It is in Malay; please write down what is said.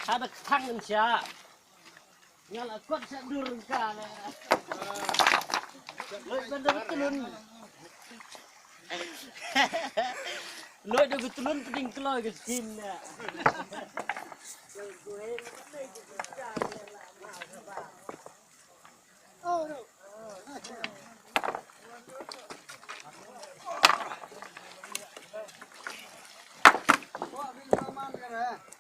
Ada kangen siya. Ngala kuat sa durung ka. Loy bener tulun. Loy do tulun peding keloy ke skin. Oh no. Wah, bin man kan